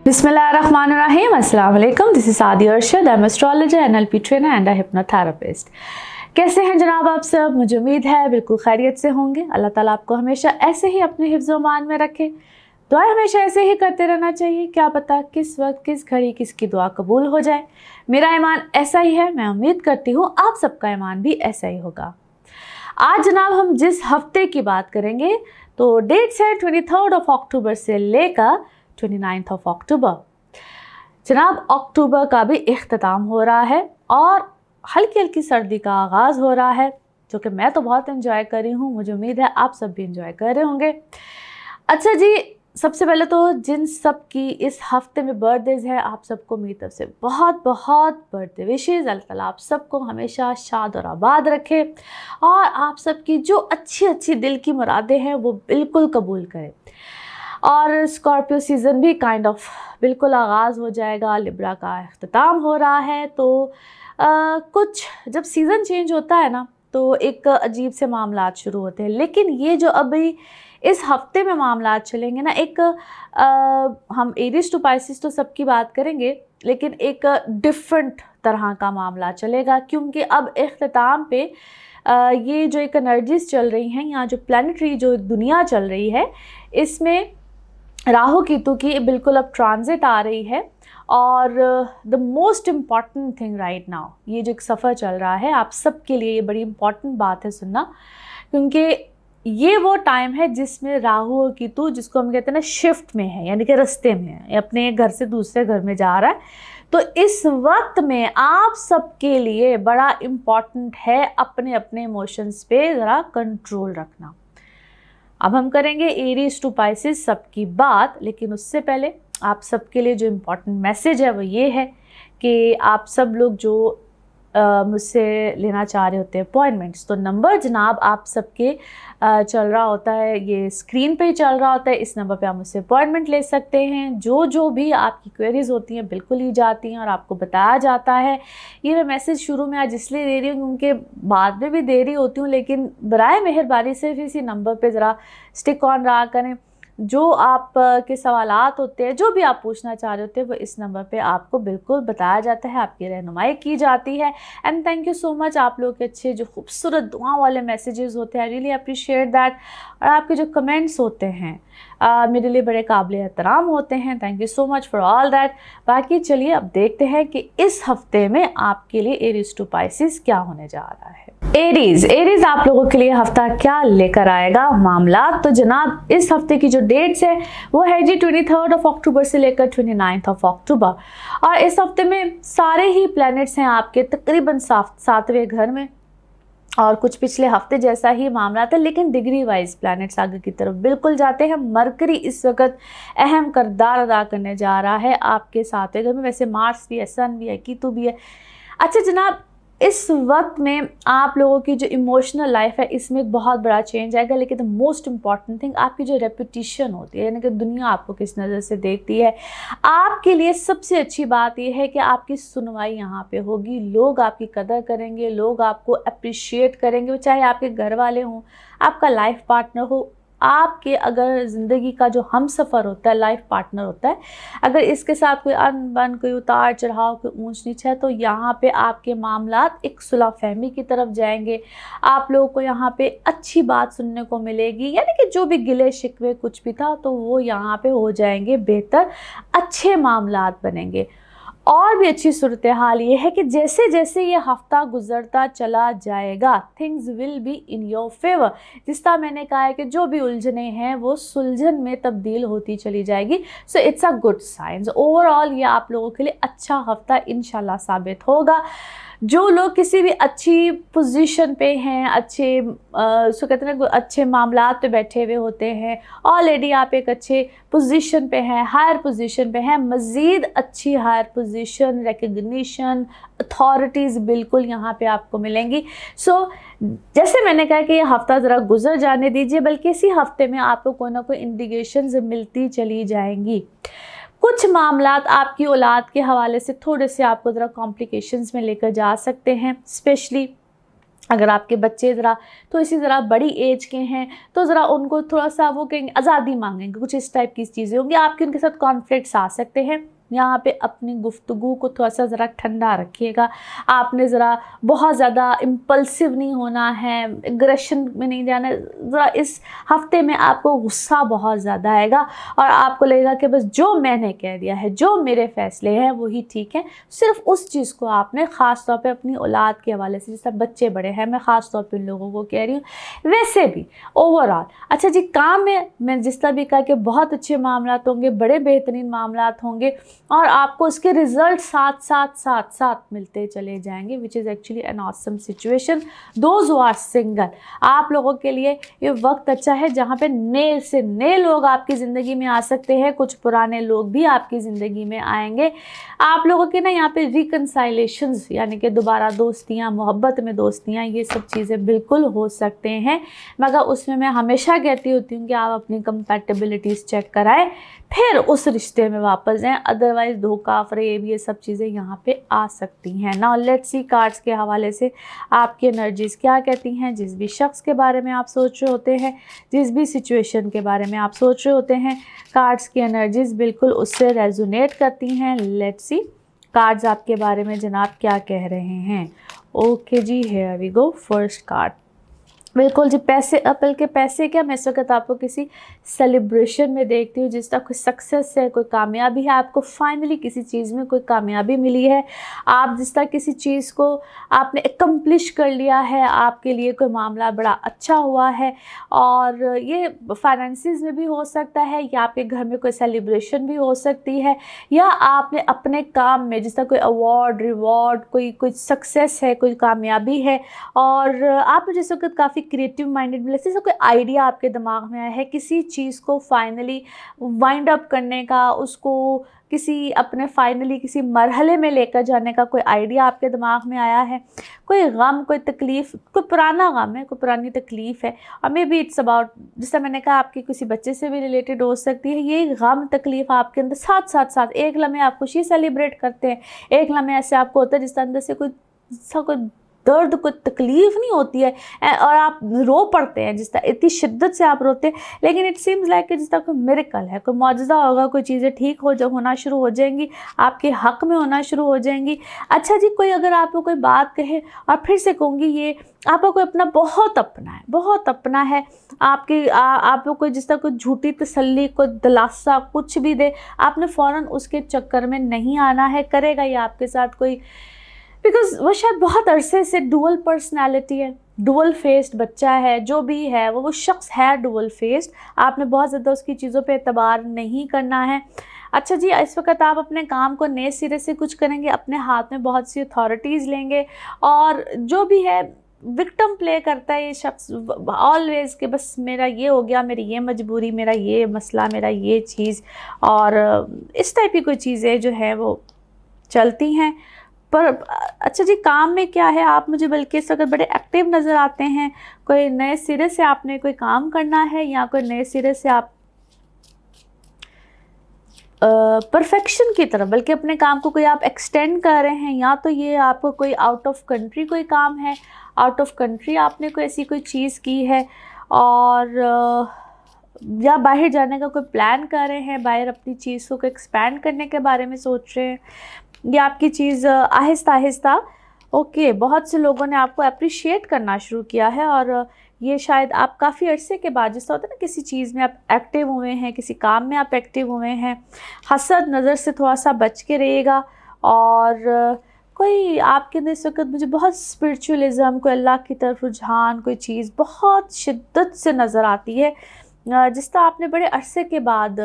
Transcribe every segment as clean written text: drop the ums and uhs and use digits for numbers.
Bismillahirrahmanirrahim. Assalamu alaikum. This is Saadi Arshad. I'm astrologer, NLP trainer and a hypnotherapist. कैसे हैं जनाब आप सब? मुझे उम्मीद है बिल्कुल खैरियत से होंगे। अल्लाह ताला आपको हमेशा ऐसे ही अपने हिफ्ज़ व मान में रखे। दुआ हमेशा ऐसे ही करते रहना चाहिए। क्या पता किस वक्त किस घड़ी किसकी दुआ कबूल हो जाए। मेरा ईमान ऐसा ही है। मैं उम्मीद करती हूँ आप सबका ईमान भी ऐसा ही होगा। आज जनाब हम जिस हफ्ते की बात करेंगे तो डेट्स है 23 अक्टूबर से लेकर 29 अक्टूबर। जनाब अक्टूबर का भी इख्तिताम हो रहा है और हल्की हल्की सर्दी का आगाज़ हो रहा है, जो कि मैं तो बहुत एंजॉय कर रही हूँ। मुझे उम्मीद है आप सब भी एंजॉय कर रहे होंगे। अच्छा जी, सबसे पहले तो जिन सब की इस हफ्ते में बर्थडेज है, आप सबको मेरी तरफ से बहुत बहुत बर्थडे विशेज़। अल्लाह ताला आप सबको हमेशा शाद और आबाद रखे और आप सबकी जो अच्छी अच्छी दिल की मुरादें हैं वो बिल्कुल कबूल करे। और स्कॉर्पियो सीज़न भी काइंड ऑफ बिल्कुल आगाज़ हो जाएगा। लिब्रा का इख्तिताम हो रहा है। तो कुछ जब सीज़न चेंज होता है ना तो एक अजीब से मामलात शुरू होते हैं, लेकिन ये जो अभी इस हफ्ते में मामलात चलेंगे ना, एक हम एरीज टू पाइसिस तो सबकी बात करेंगे, लेकिन एक डिफरेंट तरह का मामला चलेगा, क्योंकि अब इख्तिताम पे ये जो एक एनर्जीज चल रही हैं, यहाँ जो प्लानिटरी जो दुनिया चल रही है, इसमें राहु केतु की बिल्कुल अब ट्रांजिट आ रही है। और the most important thing right now, ये जो एक सफ़र चल रहा है आप सब के लिए, ये बड़ी इम्पॉर्टेंट बात है सुनना, क्योंकि ये वो टाइम है जिसमें राहु और केतु, जिसको हम कहते हैं ना, शिफ्ट में है, यानी कि रास्ते में है, अपने एक घर से दूसरे घर में जा रहा है। तो इस वक्त में आप सबके लिए बड़ा इम्पॉर्टेंट है अपने अपने इमोशंस पे ज़रा कंट्रोल रखना। अब हम करेंगे एरीज टू पाइसिस सबकी बात, लेकिन उससे पहले आप सबके लिए जो इम्पोर्टेंट मैसेज है वो ये है कि आप सब लोग जो मुझसे लेना चाह रहे होते हैं अपॉइंटमेंट्स, तो नंबर जनाब आप सबके चल रहा होता है, ये स्क्रीन पे ही चल रहा होता है। इस नंबर पे आप मुझसे अपॉइंटमेंट ले सकते हैं। जो भी आपकी क्वेरीज होती हैं बिल्कुल ही जाती हैं और आपको बताया जाता है। ये मैं मैसेज शुरू में आज इसलिए दे रही हूँ क्योंकि बाद में भी दे रही होती हूँ, लेकिन बराए मेहरबानी सिर्फ इसी नंबर पर ज़रा स्टिक ऑन रहा करें। जो आप के सवालात होते हैं, जो भी आप पूछना चाह रहे होते हैं, वो इस नंबर पे आपको बिल्कुल बताया जाता है, आपकी रहनुमाई की जाती है। And thank you so much, आप लोग के अच्छे जो खूबसूरत दुआओं वाले मैसेजेस होते हैं, आई रियली अप्रिशिएट दैट। और आपके जो कमेंट्स होते हैं मेरे लिए बड़े काबिल एहतराम होते हैं। Thank you so much for all that. बाकी चलिए अब देखते हैं कि इस हफ्ते में आपके लिए एरीज टू पाइसिस क्या होने जा रहा है। एरीज आप लोगों के लिए हफ्ता क्या लेकर आएगा मामला। तो जनाब इस हफ्ते की जो डेट्स है वो है जी 23 अक्टूबर से लेकर 29 अक्टूबर। और इस हफ्ते में सारे ही प्लैनेट्स हैं आपके तकरीबन 7वें घर में, और कुछ पिछले हफ्ते जैसा ही मामला था, लेकिन डिग्री वाइज प्लैनेट्स आगे की तरफ बिल्कुल जाते हैं। मरकरी इस वक्त अहम किरदार अदा करने जा रहा है आपके 7वें घर में। वैसे मार्स भी है, सन भी है, केतु भी है। अच्छा जनाब, इस वक्त में आप लोगों की जो इमोशनल लाइफ है इसमें एक बहुत बड़ा चेंज आएगा, लेकिन द मोस्ट इम्पॉर्टेंट थिंग आपकी जो रेपुटेशन होती है, यानी कि दुनिया आपको किस नज़र से देखती है, आपके लिए सबसे अच्छी बात यह है कि आपकी सुनवाई यहाँ पे होगी। लोग आपकी कदर करेंगे, लोग आपको अप्रिशिएट करेंगे, चाहे आपके घर वाले हों, आपका लाइफ पार्टनर हो, आपके अगर ज़िंदगी का जो हम सफ़र होता है, लाइफ पार्टनर होता है, अगर इसके साथ कोई अनबन, कोई उतार चढ़ाव, कोई ऊंच नीच है, तो यहाँ पे आपके मामलात एक सुलह फहमी की तरफ जाएंगे। आप लोगों को यहाँ पे अच्छी बात सुनने को मिलेगी, यानी कि जो भी गिले शिकवे कुछ भी था तो वो यहाँ पे हो जाएंगे बेहतर, अच्छे मामलात बनेंगे। और भी अच्छी सूरत हाल ये है कि जैसे जैसे ये हफ्ता गुजरता चला जाएगा, things will be in your favour. जिस तरह मैंने कहा है कि जो भी उलझने हैं वो सुलझन में तब्दील होती चली जाएगी। So it's a good science. Overall ये आप लोगों के लिए अच्छा हफ्ता इंशाल्लाह साबित होगा। जो लोग किसी भी अच्छी पोजीशन पे हैं, अच्छे उसको कहते हैं ना, अच्छे मामलात पे बैठे हुए होते हैं, ऑलरेडी आप एक अच्छे पोजीशन पे हैं, हायर पोजीशन पे हैं, मज़ीद अच्छी हायर पोजीशन, रिकग्निशन, अथॉरिटीज़ बिल्कुल यहाँ पे आपको मिलेंगी। सो जैसे मैंने कहा कि ये हफ़्ता ज़रा गुजर जाने दीजिए, बल्कि इसी हफ्ते में आपको कोई ना कोई इंडिकेशंस मिलती चली जाएंगी। कुछ मामलात आपकी औलाद के हवाले से थोड़े से आपको ज़रा कॉम्प्लिकेशंस में लेकर जा सकते हैं, स्पेशली अगर आपके बच्चे ज़रा तो इसी ज़रा बड़ी एज के हैं तो ज़रा उनको थोड़ा सा वो कहेंगे आज़ादी मांगेंगे, कुछ इस टाइप की चीज़ें होंगी, आपके उनके साथ कॉन्फ्लिक्ट्स आ सकते हैं। यहाँ पे अपनी गुफ्तगू को थोड़ा सा ज़रा ठंडा रखिएगा। आपने ज़रा बहुत ज़्यादा इम्पल्सिव नहीं होना है, एग्रेशन में नहीं जाना है। ज़रा इस हफ्ते में आपको गुस्सा बहुत ज़्यादा आएगा और आपको लगेगा कि बस जो मैंने कह दिया है, जो मेरे फ़ैसले हैं वही ठीक है। सिर्फ उस चीज़ को आपने ख़ास तौर पे अपनी औलाद के हवाले से, जैसे बच्चे बड़े हैं, मैं ख़ास तौर पे उन लोगों को कह रही हूँ, वैसे भी ओवरऑल अच्छा जी काम में मैं जिस तरह भी कहा कि बहुत अच्छे मामलात होंगे, बड़े बेहतरीन मामलात होंगे और आपको उसके रिजल्ट साथ मिलते चले जाएंगे, which is actually an awesome situation. Those who are single, आप लोगों के लिए ये वक्त अच्छा है जहाँ पे नए से नए लोग आपकी ज़िंदगी में आ सकते हैं, कुछ पुराने लोग भी आपकी ज़िंदगी में आएंगे। आप लोगों के ना यहाँ पे रिकनसाइलेशंस यानी कि दोबारा दोस्तियाँ, मोहब्बत में दोस्तियाँ, ये सब चीज़ें बिल्कुल हो सकते हैं, मगर उसमें मैं हमेशा कहती होती हूँ कि आप अपनी कंपैटिबिलिटीज़ चेक कराएं, फिर उस रिश्ते में वापस जाएं, अदरवाइज़ धोखा, फ़रेब, ये सब चीज़ें यहाँ पे आ सकती हैं। नाउ लेट्स सी कार्ड्स के हवाले से आपकी एनर्जीज़ क्या कहती हैं। जिस भी शख्स के बारे में आप सोच रहे होते हैं, जिस भी सिचुएशन के बारे में आप सोच रहे होते हैं, कार्ड्स की एनर्जीज़ बिल्कुल उससे रेजोनेट करती हैं। लेट्स सी कार्ड्स आपके बारे में जनाब क्या कह रहे हैं। ओके जी, here we go, first card. बिल्कुल जी, पैसे अपल के पैसे क्या, मैं इस वक्त आपको किसी सेलिब्रेशन में देखती हूँ जिस तरह कोई सक्सेस है, कोई कामयाबी है, आपको फाइनली किसी चीज़ में कोई कामयाबी मिली है। आप जिस तरह किसी चीज़ को आपने एकम्प्लिश कर लिया है, आपके लिए कोई मामला बड़ा अच्छा हुआ है, और ये फाइनेंसिस में भी हो सकता है, या आपके घर में कोई सेलिब्रेशन भी हो सकती है, या आपने अपने काम में जिस तरह कोई अवार्ड, रिवॉर्ड, कोई सक्सेस है, कोई कामयाबी है, और आप जिस वक्त काफ़ी क्रिएटिव माइंडेड मिले, जैसे कोई आइडिया आपके दिमाग में आया है किसी चीज़ को फाइनली वाइंड अप करने का, उसको किसी अपने फाइनली किसी मरहले में लेकर जाने का कोई आइडिया आपके दिमाग में आया है। कोई गम, कोई तकलीफ़, कोई पुराना गम है, कोई पुरानी तकलीफ़ है, और मे बी इट्स अबाउट, जैसे मैंने कहा, आपकी किसी बच्चे से भी रिलेटेड हो सकती है। ये गम तकलीफ़ आपके अंदर साथ एक लम्हे आप खुशी सेलिब्रेट करते हैं, एक लम्हे ऐसे आपको होता है जिसके अंदर से कोई दर्द, कोई तकलीफ़ नहीं होती है, और आप रो पड़ते हैं, जिस तरह इतनी शिद्दत से आप रोते हैं, लेकिन इट सीम्स लाइक कि जिस तरह कोई मिरेकल है, कोई मौजज़ा होगा, कोई चीज़ें ठीक होना शुरू हो जाएंगी, आपके हक़ में होना शुरू हो जाएंगी। अच्छा जी, कोई अगर आपको कोई बात कहे, और फिर से कहूँगी, ये आपका कोई अपना बहुत अपना है, आपको कोई जिस तरह कोई झूठी तसल्ली, कोई दिलासा कुछ भी दे, आपने फ़ौरन उसके चक्कर में नहीं आना है। करेगा ये आपके साथ कोई, बिकॉज वो शायद बहुत अरसे से डुअल पर्सनैलिटी है, डुअल फेस्ड बच्चा है, जो भी है वो शख्स है डुअल फेस्ड। आपने बहुत ज़्यादा उसकी चीज़ों पे एतबार नहीं करना है। अच्छा जी, इस वक्त आप अपने काम को नए सिरे से कुछ करेंगे, अपने हाथ में बहुत सी अथॉरिटीज़ लेंगे, और जो भी है विक्टिम प्ले करता है ये शख्स ऑलवेज़, कि बस मेरा ये हो गया, मेरी ये मजबूरी, मेरा ये मसला, मेरा ये चीज़, और इस टाइप की कोई चीज़ें जो है वो चलती हैं। पर अच्छा जी, काम में क्या है, आप मुझे बल्कि इस वक्त बड़े एक्टिव नज़र आते हैं। कोई नए सिरे से आपने कोई काम करना है, या कोई नए सिरे से आप परफेक्शन की तरफ, बल्कि अपने काम को कोई आप एक्सटेंड कर रहे हैं, या तो ये आपको कोई आउट ऑफ कंट्री कोई काम है, आउट ऑफ कंट्री आपने कोई ऐसी कोई चीज़ की है, और या बाहर जाने का कोई प्लान कर रहे हैं, बाहर अपनी चीज़ को एक्सपैंड करने के बारे में सोच रहे हैं, ये आपकी चीज़ आहिस्ता ओके, बहुत से लोगों ने आपको अप्रिशिएट करना शुरू किया है, और ये शायद आप काफ़ी अरसे के बाद, जिस तरह होता है ना, किसी चीज़ में आप एक्टिव हुए हैं, किसी काम में आप एक्टिव हुए हैं। हसद नज़र से थोड़ा सा बच के रहिएगा, और कोई आपके अंदर इस वक्त मुझे बहुत स्पिरिचुअलिज़म, कोई अल्लाह की तरफ रुझान, कोई चीज़ बहुत शिद्दत से नज़र आती है, जिस तरह आपने बड़े अरसे के बाद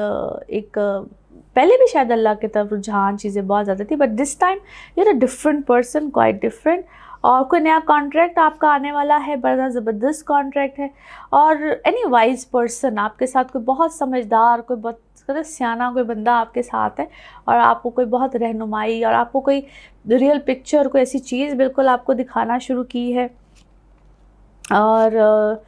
पहले भी शायद अल्लाह की तरफ रुझान, चीज़ें बहुत ज़्यादा थी, but this time you are a different person, quite different, और कोई नया कॉन्ट्रैक्ट आपका आने वाला है, बड़ा ज़बरदस्त कॉन्ट्रैक्ट है, और एनी वाइज पर्सन आपके साथ, कोई बहुत समझदार, कोई बहुत सियाना कोई बंदा आपके साथ है, और आपको कोई बहुत रहनुमाई, और आपको कोई रियल पिक्चर, कोई ऐसी चीज़ बिल्कुल आपको दिखाना शुरू की है, और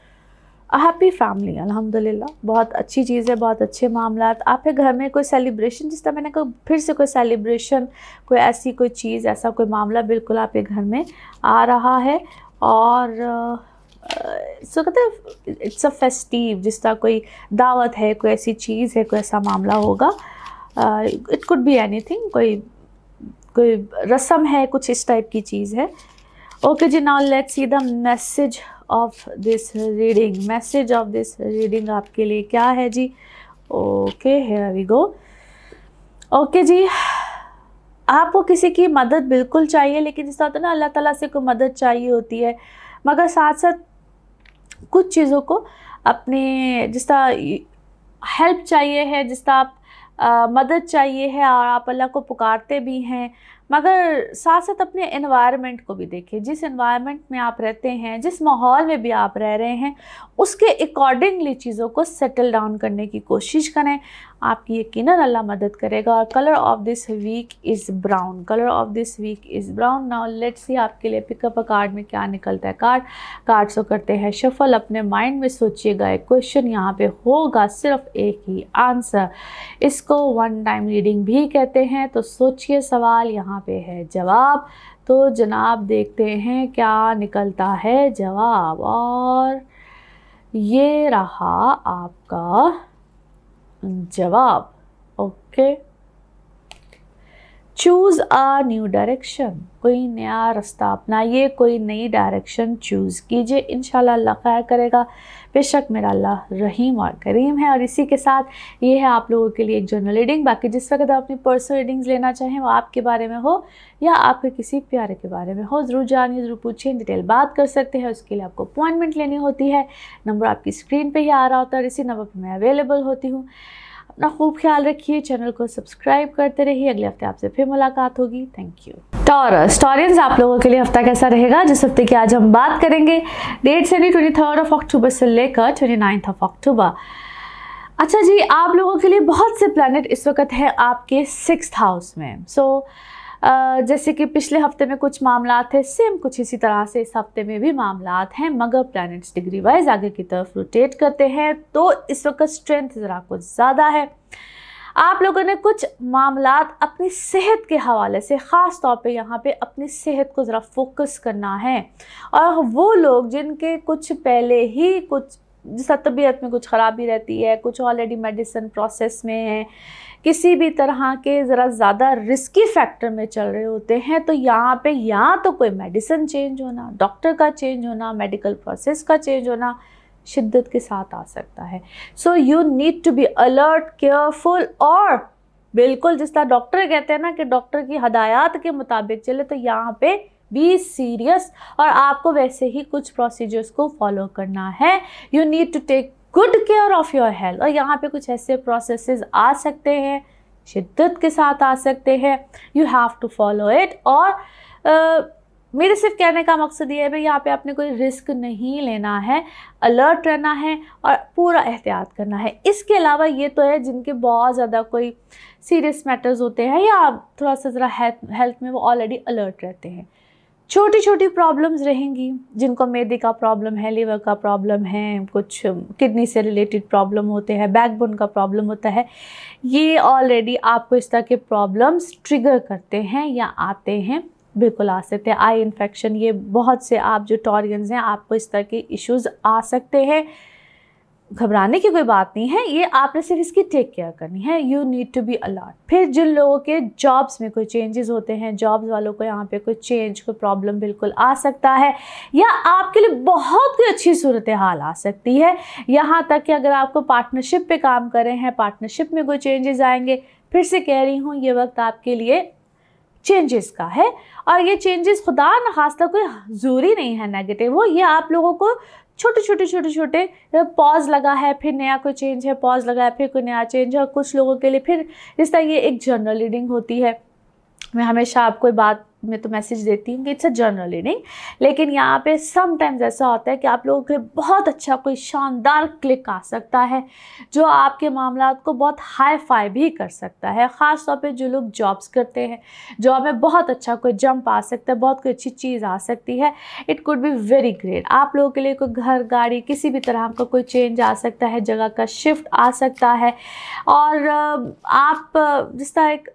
हैप्पी फैमिली, अल्हम्दुलिल्लाह, बहुत अच्छी चीज़ है, बहुत अच्छे मामलात। आपके घर में कोई सेलिब्रेशन, जिस तरह मैंने कहा, फिर से कोई सेलिब्रेशन, कोई ऐसी कोई चीज़, ऐसा कोई मामला बिल्कुल आपके घर में आ रहा है, और सो कहते हैं इट्स अ फेस्टिव, जिस तरह कोई दावत है, कोई ऐसी चीज़ है, कोई ऐसा मामला होगा, इट कुड बी एनीथिंग, कोई कोई रस्म है, कुछ इस टाइप की चीज़ है। ओके जी, now let's see the message of this reading. Message of this reading आपके लिए क्या है जी? Okay, here we go. Okay जी, आपको किसी की मदद बिल्कुल चाहिए, लेकिन जिस तरह होता है ना, अल्लाह ताला से कोई मदद चाहिए होती है, मगर साथ साथ कुछ चीज़ों को अपने, जिस तरह हेल्प चाहिए है, जिस तरह आप मदद चाहिए है और आप अल्लाह को पुकारते भी हैं, मगर साथ साथ अपने एनवायरनमेंट को भी देखिए। जिस एनवायरनमेंट में आप रहते हैं, जिस माहौल में भी आप रह रहे हैं, उसके अकॉर्डिंगली चीज़ों को सेटल डाउन करने की कोशिश करें। आपकी यकीनन अल्लाह मदद करेगा। और colour of this week is brown. Colour of this week is brown. Now let's see आपके लिए पिकअप अ कार्ड में क्या निकलता है। कार्ड्स को करते हैं शफल। अपने माइंड में सोचिएगा, एक क्वेश्चन यहाँ पे होगा, सिर्फ एक ही आंसर। इसको वन टाइम रीडिंग भी कहते हैं। तो सोचिए, सवाल यहाँ पे है जवाब। तो जनाब देखते हैं क्या निकलता है जवाब। और ये रहा आपका जवाब। Okay, choose a new direction. कोई नया रास्ता अपनाइए, कोई नई डायरेक्शन चूज़ कीजिए। इंशाल्लाह अल्लाह खैर करेगा। बेशक मेरा अल्लाह रहीम और करीम है। और इसी के साथ ये है आप लोगों के लिए एक जनरल रीडिंग। बाकी जिस वक्त आप अपनी पर्सनल रीडिंग्स लेना चाहें, वो आपके बारे में हो या आपके किसी प्यारे के बारे में हो, ज़रूर जानिए, ज़रूर पूछिए, डिटेल बात कर सकते हैं। उसके लिए आपको अपॉइंटमेंट लेनी होती है। नंबर आपकी स्क्रीन पर ही आ रहा होता है और इसी नंबर पर मैं अवेलेबल होती हूँ। अपना खूब ख्याल रखिए, चैनल को सब्सक्राइब करते रहिए। अगले हफ्ते आपसे फिर मुलाकात होगी। Thank you. टॉरस, टॉरियंस, आप लोगों के लिए हफ्ता कैसा रहेगा? जिस हफ्ते की आज हम बात करेंगे, डेट से 23 अक्टूबर से लेकर 29 अक्टूबर। अच्छा जी, आप लोगों के लिए बहुत से प्लैनेट इस वक्त हैं आपके 6th हाउस में। जैसे कि पिछले हफ्ते में कुछ मामला थे, सेम कुछ इसी तरह से इस हफ्ते में भी मामला हैं, मगर प्लैनेट्स डिग्री वाइज आगे की तरफ रोटेट करते हैं। तो इस वक्त स्ट्रेंथ ज़रा कुछ ज़्यादा है। आप लोगों ने कुछ मामलात अपनी सेहत के हवाले से, ख़ास तौर पे यहाँ पे अपनी सेहत को ज़रा फोकस करना है। और वो लोग जिनके कुछ पहले ही कुछ, जिस तबीयत में कुछ ख़राबी रहती है, कुछ ऑलरेडी मेडिसिन प्रोसेस में है, किसी भी तरह के ज़रा ज़्यादा रिस्की फैक्टर में चल रहे होते हैं, तो यहाँ पे या तो कोई मेडिसिन चेंज होना, डॉक्टर का चेंज होना, मेडिकल प्रोसेस का चेंज होना शिद्दत के साथ आ सकता है। So you need to be alert, careful, और बिल्कुल जिस तरह डॉक्टर कहते हैं ना कि डॉक्टर की हदायत के मुताबिक चले, तो यहाँ पे बी सीरियस और आपको वैसे ही कुछ प्रोसीजर्स को फॉलो करना है। You need to take good care of your health. और यहाँ पे कुछ ऐसे प्रोसेसेस आ सकते हैं, शिद्दत के साथ आ सकते हैं, you have to follow it. और मेरे सिर्फ कहने का मकसद ये है भाई, यहाँ पे आपने कोई रिस्क नहीं लेना है, अलर्ट रहना है और पूरा एहतियात करना है। इसके अलावा ये तो है जिनके बहुत ज़्यादा कोई सीरियस मैटर्स होते हैं या थोड़ा सा ज़रा हेल्थ में वो ऑलरेडी अलर्ट रहते हैं। छोटी छोटी प्रॉब्लम्स रहेंगी, जिनको मैदे का प्रॉब्लम है, लीवर का प्रॉब्लम है, कुछ किडनी से रिलेटेड प्रॉब्लम होते हैं, बैकबोन का प्रॉब्लम होता है, ये ऑलरेडी आपको इस तरह के प्रॉब्लम्स ट्रिगर करते हैं या आते हैं, बिल्कुल आ सकते हैं। आई इन्फेक्शन, ये बहुत से आप जो टॉरियंस हैं, आपको इस तरह के इश्यूज़ आ सकते हैं। घबराने की कोई बात नहीं है, ये आपने सिर्फ इसकी टेक केयर करनी है। You need to be alert. फिर जिन लोगों के जॉब्स में कोई चेंजेस होते हैं, जॉब्स वालों को यहाँ पे कोई चेंज, कोई प्रॉब्लम बिल्कुल आ सकता है, या आपके लिए बहुत ही अच्छी सूरत हाल आ सकती है। यहाँ तक कि अगर आपको पार्टनरशिप पे काम कर रहे हैं, पार्टनरशिप में कोई चेंजेस आएंगे। फिर से कह रही हूँ, ये वक्त आपके लिए चेंजेस का है। और ये चेंजेस खुदा न खास्ता कोई ज़रूरी नहीं है नेगेटिव हो, ये आप लोगों को छोटे पॉज लगा है, फिर नया कोई चेंज है, पॉज लगा है, फिर कोई नया चेंज है। और कुछ लोगों के लिए फिर इस तरह ये एक जनरल रीडिंग होती है। मैं हमेशा आपको बात में तो मैसेज देती हूँ कि इट्स अ जनरल रीडिंग, लेकिन यहाँ पे समटाइम्स ऐसा होता है कि आप लोगों के लिए बहुत अच्छा कोई शानदार क्लिक आ सकता है, जो आपके मामलात को बहुत हाई फाई भी कर सकता है। ख़ास तौर पे जो लोग जॉब्स करते हैं, जॉब में बहुत अच्छा कोई जंप आ सकता है, बहुत कोई अच्छी चीज़ आ सकती है। It could be very great. आप लोगों के लिए कोई घर, गाड़ी, किसी भी तरह का कोई चेंज आ सकता है, जगह का शिफ्ट आ सकता है। और आप जिस तरह एक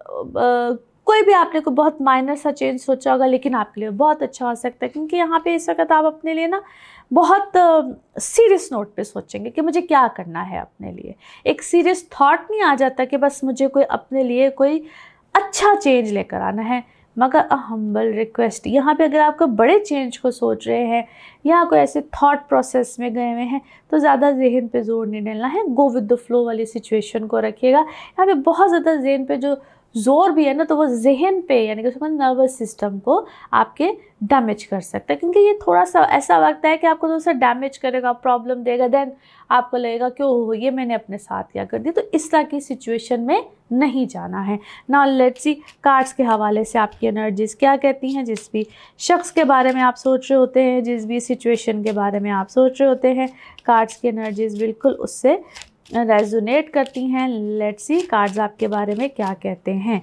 कोई भी आपने कोई बहुत माइनर सा चेंज सोचा होगा लेकिन आपके लिए बहुत अच्छा हो सकता है, क्योंकि यहाँ पे इस वक्त आप अपने लिए ना बहुत सीरियस नोट पे सोचेंगे कि मुझे क्या करना है अपने लिए। एक सीरियस थॉट नहीं आ जाता कि बस मुझे कोई अपने लिए कोई अच्छा चेंज लेकर आना है। मगर अ हम्बल रिक्वेस्ट, यहाँ पे अगर आप कोई बड़े चेंज को सोच रहे हैं या कोई ऐसे थॉट प्रोसेस में गए हुए हैं तो ज़्यादा जहन पे जोर नहीं डालना है, गो विद द फ्लो वाली सिचुएशन को रखिएगा। यहाँ पे बहुत ज़्यादा जहन पे जो जोर भी है ना, तो वो जहन पे यानी कि उसमें नर्वस सिस्टम को आपके डैमेज कर सकता है, क्योंकि ये थोड़ा सा ऐसा वक्त है कि आपको थोड़ा सा डैमेज करेगा, प्रॉब्लम देगा, देन आपको लगेगा कि ओह ये मैंने अपने साथ क्या कर दिया। तो इस तरह की सिचुएशन में नहीं जाना है। नाउ लेट्स सी कार्ड्स के हवाले से आपकी एनर्जीज क्या कहती हैं। जिस भी शख्स के बारे में आप सोच रहे होते हैं, जिस भी सिचुएशन के बारे में आप सोच रहे होते हैं, कार्ड्स की एनर्जीज बिल्कुल उससे रेजोनेट करती हैं। लेट्स सी कार्ड्स आपके बारे में क्या कहते हैं।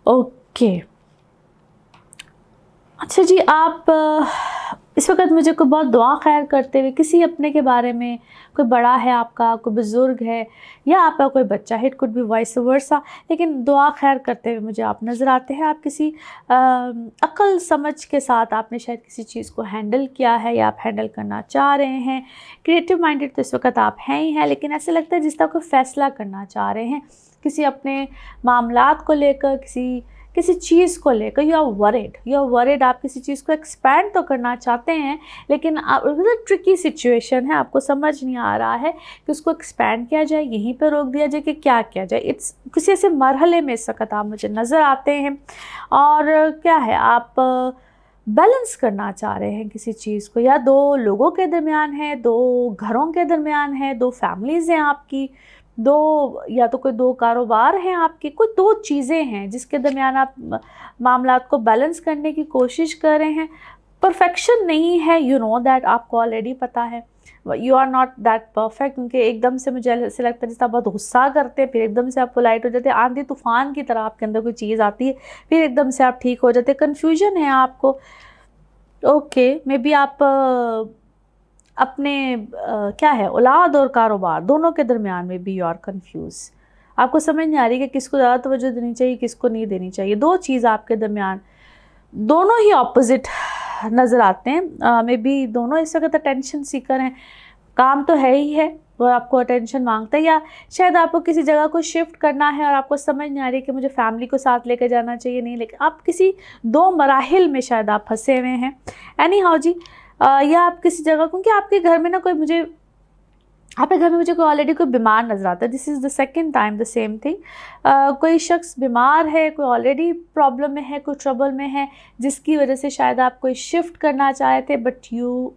ओके अच्छा जी, आप इस वक्त मुझे कोई बहुत दुआ खैर करते हुए किसी अपने के बारे में, कोई बड़ा है आपका, कोई बुज़ुर्ग है या आपका कोई बच्चा है, it could be vice versa, लेकिन दुआ खैर करते हुए मुझे आप नज़र आते हैं। आप किसी अक्ल समझ के साथ आपने शायद किसी चीज़ को हैंडल किया है या आप हैंडल करना चाह रहे हैं। क्रिएटिव माइंडेड तो इस वक्त आप हैं ही हैं, लेकिन ऐसे लगता है जिस तरह कोई फ़ैसला करना चाह रहे हैं किसी अपने मामलात को लेकर, किसी चीज़ को लेकर। यू आर वरिड, आप किसी चीज़ को एक्सपैंड तो करना चाहते हैं लेकिन ट्रिकी सिचुएशन है, आपको समझ नहीं आ रहा है कि उसको एक्सपैंड किया जाए, यहीं पर रोक दिया जाए, कि क्या किया जाए। इट्स किसी ऐसे मरहले में इस वक्त आप मुझे नज़र आते हैं। और क्या है, आप बैलेंस करना चाह रहे हैं किसी चीज़ को, या दो लोगों के दरमियान है, दो घरों के दरमियान है, दो फैमिलीज़ हैं आपकी, दो या तो कोई दो कारोबार हैं आपके, कोई दो चीज़ें हैं जिसके दरमियान आप मामलात को बैलेंस करने की कोशिश कर रहे हैं। परफेक्शन नहीं है, यू नो दैट, आपको ऑलरेडी पता है you are not that perfect. क्योंकि एकदम से मुझे ऐसे लगता है जैसे आप बहुत गुस्सा करते हैं, फिर एकदम से आप पोलाइट हो जाते हैं, आंधी तूफान की तरह आपके अंदर कोई चीज़ आती है, फिर एकदम से आप ठीक हो जाते हैं, कन्फ्यूजन है आपको। ओके मे बी आप अपने क्या है, औलाद और कारोबार दोनों के दरमियान में भी यू आर कन्फ्यूज़। आपको समझ नहीं आ रही कि किसको ज़्यादा तवज्जो देनी चाहिए, किसको नहीं देनी चाहिए। दो चीज़ आपके दरमियान दोनों ही ऑपोजिट नज़र आते हैं। मे बी दोनों इस वक्त अटेंशन सीकर हैं, काम तो है ही है, वो आपको अटेंशन मांगता है, या शायद आपको किसी जगह को शिफ्ट करना है और आपको समझ नहीं आ रही कि मुझे फैमिली को साथ लेकर जाना चाहिए, नहीं, लेकिन आप किसी दो मराहिल में शायद आप फंसे हुए हैं। एनी हाउ जी, या आप किसी जगह, क्योंकि आपके घर में ना कोई मुझे, आपके घर में मुझे कोई ऑलरेडी कोई बीमार नज़र आता है। This is the second time the same thing. कोई शख्स बीमार है, कोई ऑलरेडी प्रॉब्लम में है, कोई ट्रबल में है, जिसकी वजह से शायद आप कोई शिफ्ट करना चाहे थे बट यू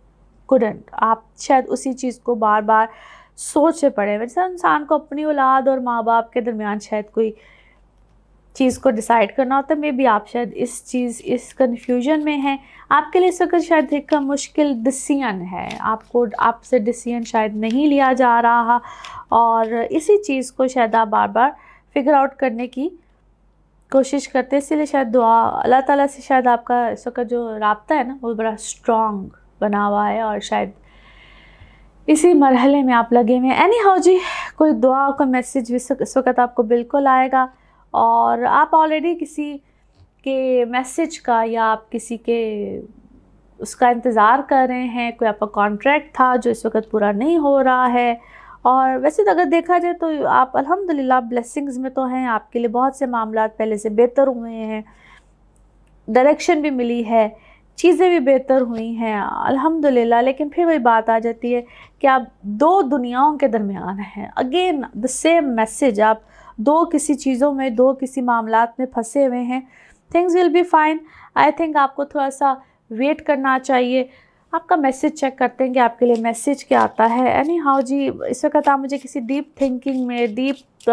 कुडंट। आप शायद उसी चीज़ को बार बार सोच पड़े। जैसे इंसान को अपनी औलाद और माँ बाप के दरमियान शायद कोई चीज़ को डिसाइड करना होता है। मे बी आप शायद इस कन्फ्यूजन में हैं। आपके लिए इस वक्त शायद एक मुश्किल डिसीजन है, आपसे डिसीजन शायद नहीं लिया जा रहा, और इसी चीज़ को शायद आप बार बार फिगर आउट करने की कोशिश करते हैं। इसीलिए शायद दुआ अल्लाह ताला से शायद आपका इस वक्त जो राब्ता है ना वो बड़ा स्ट्रॉन्ग बना हुआ है, और शायद इसी मरहले में आप लगे हुए हैं। एनी हाउ जी, कोई दुआ, कोई मैसेज इस वक्त आपको बिल्कुल आएगा, और आप ऑलरेडी किसी के मैसेज का या आप किसी के उसका इंतज़ार कर रहे हैं। कोई आपका कॉन्ट्रैक्ट था जो इस वक्त पूरा नहीं हो रहा है, और वैसे तो अगर देखा जाए तो आप अल्हम्दुलिल्लाह ब्लेसिंग्स में तो हैं, आपके लिए बहुत से मामलात पहले से बेहतर हुए हैं, डायरेक्शन भी मिली है, चीज़ें भी बेहतर हुई हैं अल्हम्दुलिल्लाह। लेकिन फिर वही बात आ जाती है कि आप दो दुनियाओं के दरमियान हैं। अगेन द सेम मैसेज, आप दो किसी चीज़ों में, दो किसी मामलात में फंसे हुए हैं। Things will be fine. I think आपको थोड़ा सा वेट करना चाहिए। आपका मैसेज चेक करते हैं कि आपके लिए मैसेज क्या आता है। एनी हाउ जी, इस वक्त आप मुझे किसी डीप थिंकिंग में, डीप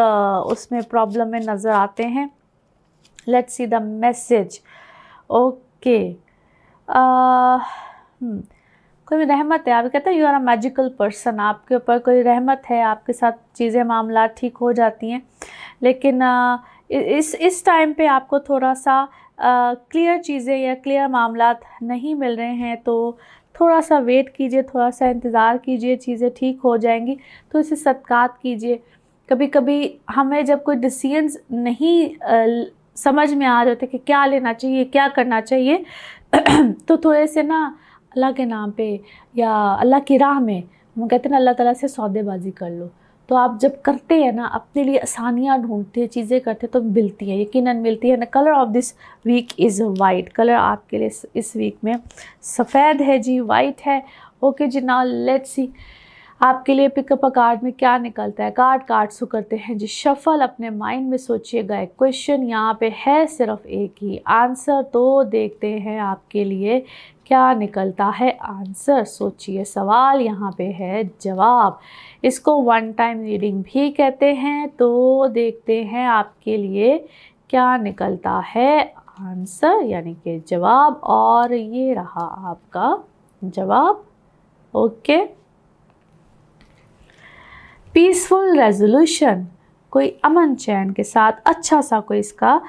उसमें प्रॉब्लम में नज़र आते हैं। Let's see the message. Okay, कोई रहमत है, आप कहते हैं you are a magical person, आपके ऊपर कोई रहमत है, आपके साथ चीज़ें मामला ठीक हो जाती हैं। लेकिन इस टाइम पे आपको थोड़ा सा क्लियर चीज़ें या क्लियर मामलात नहीं मिल रहे हैं, तो थोड़ा सा वेट कीजिए, थोड़ा सा इंतज़ार कीजिए, चीज़ें ठीक हो जाएंगी। तो इसे सदकात कीजिए। कभी कभी हमें जब कोई डिसीजंस नहीं समझ में आ रहे होते कि क्या लेना चाहिए, क्या करना चाहिए, तो थोड़े से ना अल्लाह के नाम पे या अल्लाह की राह में, हम कहते हैं ना, अल्लाह ताला से सौदेबाजी कर लो। तो आप जब करते हैं ना, अपने लिए आसानियाँ ढूंढते हैं, चीज़ें करते हैं, तो मिलती हैं, यकीनन मिलती है ना। Colour of this week is white. Colour आपके लिए इस वीक में सफ़ेद है जी, वाइट है। ओके जी, नाउ लेट्स सी आपके लिए पिकअप अ कार्ड में क्या निकलता है। कार्ड सो करते हैं जी शफल। अपने माइंड में सोचिएगा एक क्वेश्चन, यहाँ पे है सिर्फ एक ही आंसर, तो देखते हैं आपके लिए क्या निकलता है आंसर। सोचिए, सवाल यहाँ पे है जवाब। इसको वन टाइम रीडिंग भी कहते हैं। तो देखते हैं आपके लिए क्या निकलता है आंसर, यानी कि जवाब। और ये रहा आपका जवाब। ओके, पीसफुल रेजोल्यूशन, कोई अमन चैन के साथ अच्छा सा कोई इसका